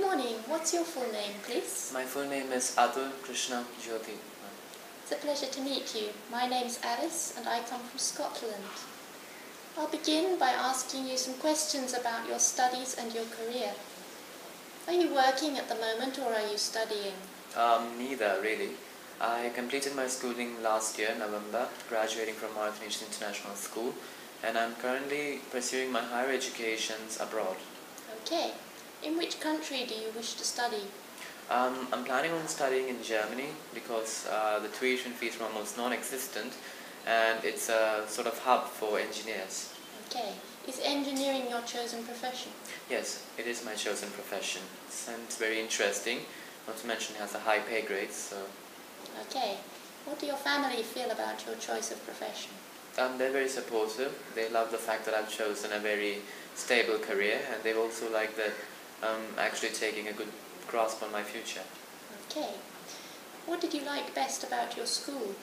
morning. What's your full name, please? My full name is Atul Krishna Jyoti. It's a pleasure to meet you. My name's Alice and I come from Scotland. I'll begin by asking you some questions about your studies and your career. Are you working at the moment or are you studying? Neither, really. I completed my schooling last year, November, graduating from Martin International School, and I'm currently pursuing my higher educations abroad. Okay. In which country do you wish to study? I'm planning on studying in Germany because the tuition fees are almost non-existent and it's a sort of hub for engineers. Okay. Is engineering your chosen profession? Yes, it is my chosen profession. And it's very interesting, not to mention it has a high pay grade, so... Okay. What do your family feel about your choice of profession? They're very supportive. They love the fact that I've chosen a very stable career, and they also like that I'm actually taking a good grasp on my future. Okay. What did you like best about your school?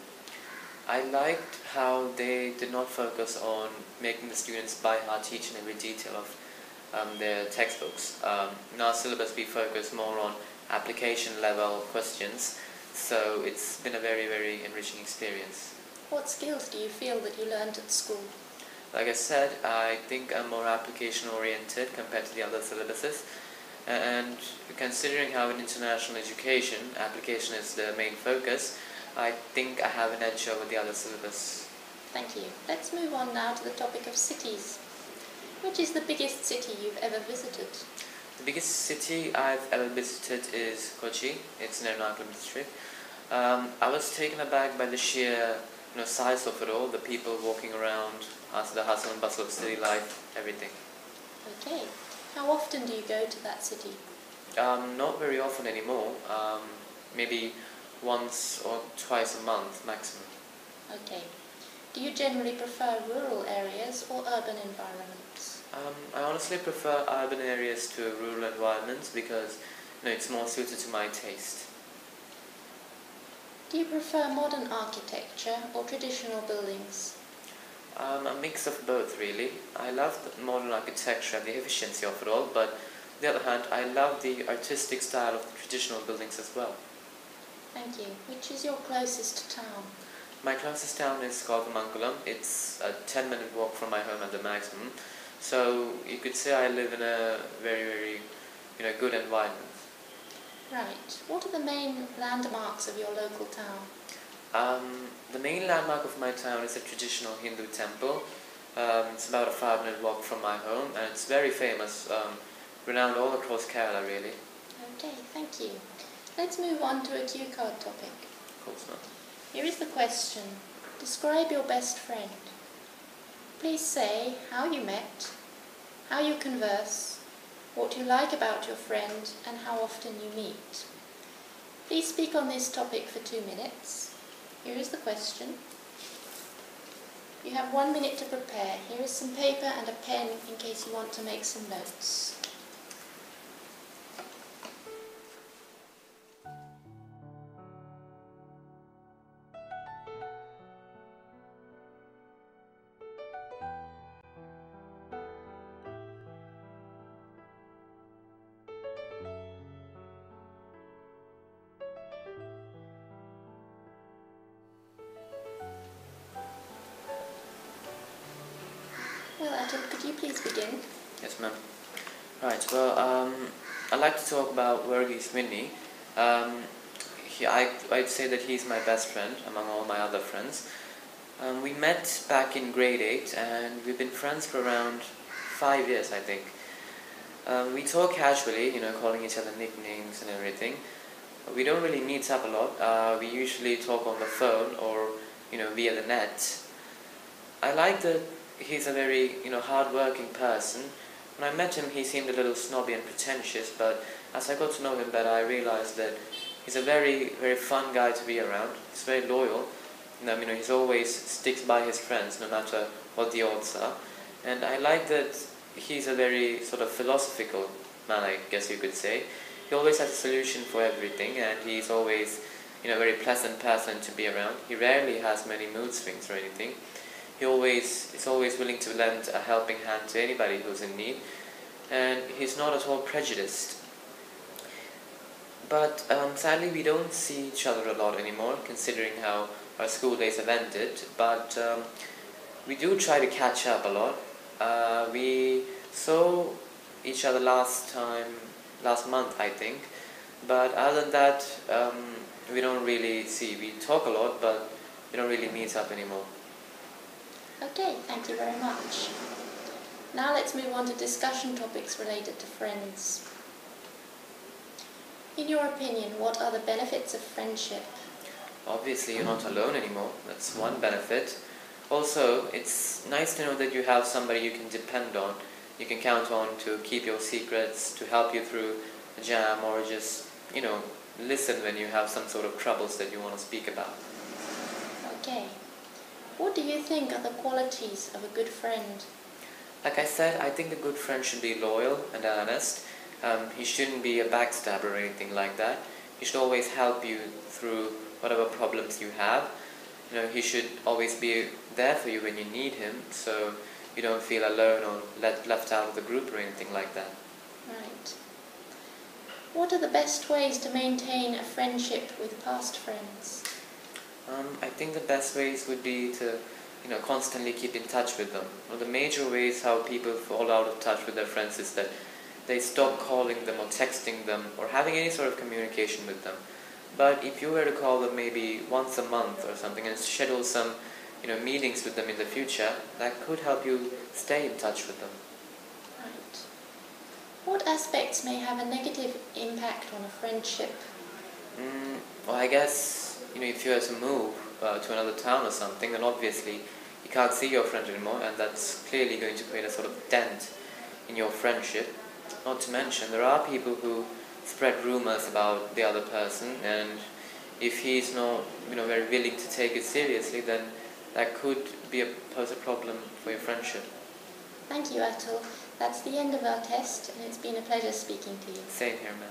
I liked how they did not focus on making the students by heart each and every detail of their textbooks. In our syllabus we focus more on application level questions, so it's been a very, very enriching experience. What skills do you feel that you learned at school? Like I said, I think I'm more application oriented compared to the other syllabuses, and considering how in international education application is the main focus, I think I have an edge over the other syllabus. Thank you. Let's move on now to the topic of cities. Which is the biggest city you've ever visited? The biggest city I've ever visited is Kochi. It's in Ernakulam district. I was taken aback by the sheer size of it all, the people walking around, the hustle and bustle of city life, everything. Okay. How often do you go to that city? Not very often anymore. Maybe once or twice a month maximum. Okay. Do you generally prefer rural areas or urban environments? I honestly prefer urban areas to rural environments because it's more suited to my taste. Do you prefer modern architecture or traditional buildings? A mix of both, really. I love the modern architecture and the efficiency of it all, but on the other hand, I love the artistic style of the traditional buildings as well. Thank you. Which is your closest town? My closest town is Mangalam. It's a 10-minute walk from my home at the maximum. So you could say I live in a very, very, good environment. Right. What are the main landmarks of your local town? The main landmark of my town is a traditional Hindu temple. It's about a 5-minute walk from my home, and it's very famous, renowned all across Kerala, really. Okay, thank you. Let's move on to a cue card topic. Of course not. Here is the question. Describe your best friend. Please say how you met, how you converse, what you like about your friend, and how often you meet. Please speak on this topic for 2 minutes. Here is the question. You have 1 minute to prepare. Here is some paper and a pen in case you want to make some notes. Well, Atul, could you please begin? Yes, ma'am. Right, well, I'd like to talk about Verghese Vinny. I'd say that he's my best friend among all my other friends. We met back in grade 8 and we've been friends for around 5 years, I think. We talk casually, calling each other nicknames and everything. We don't really meet up a lot. We usually talk on the phone or, via the net. I like that he's a very, hard-working person. When I met him, he seemed a little snobby and pretentious, but as I got to know him better, I realized that he's a very, very fun guy to be around. He's very loyal. He's always sticks by his friends, no matter what the odds are. And I like that he's a very sort of philosophical man, I guess you could say. He always has a solution for everything, and he's always, a very pleasant person to be around. He rarely has many mood swings or anything. He's always willing to lend a helping hand to anybody who's in need, and he's not at all prejudiced. But sadly we don't see each other a lot anymore, considering how our school days have ended. But we do try to catch up a lot. We saw each other last month, I think. But other than that, we don't really see. We talk a lot, but we don't really meet up anymore. Okay, thank you very much. Now let's move on to discussion topics related to friends. In your opinion, what are the benefits of friendship? Obviously, you're not alone anymore. That's one benefit. Also, it's nice to know that you have somebody you can depend on, you can count on to keep your secrets, to help you through a jam, or just, listen when you have some sort of troubles that you want to speak about. Okay. What do you think are the qualities of a good friend? Like I said, I think a good friend should be loyal and honest. He shouldn't be a backstabber or anything like that. He should always help you through whatever problems you have. He should always be there for you when you need him, so you don't feel alone or left out of the group or anything like that. Right. What are the best ways to maintain a friendship with past friends? I think the best ways would be to, constantly keep in touch with them. One of the major ways how people fall out of touch with their friends is that they stop calling them or texting them or having any sort of communication with them. But if you were to call them maybe once a month or something and schedule some, meetings with them in the future, that could help you stay in touch with them. Right. What aspects may have a negative impact on a friendship? Well, I guess, if you were to move to another town or something, then obviously you can't see your friend anymore, and that's clearly going to create a sort of dent in your friendship. Not to mention, there are people who spread rumors about the other person, and if he's not, very willing to take it seriously, then that could pose a problem for your friendship. Thank you, Atul. That's the end of our test, and it's been a pleasure speaking to you. Same here, man.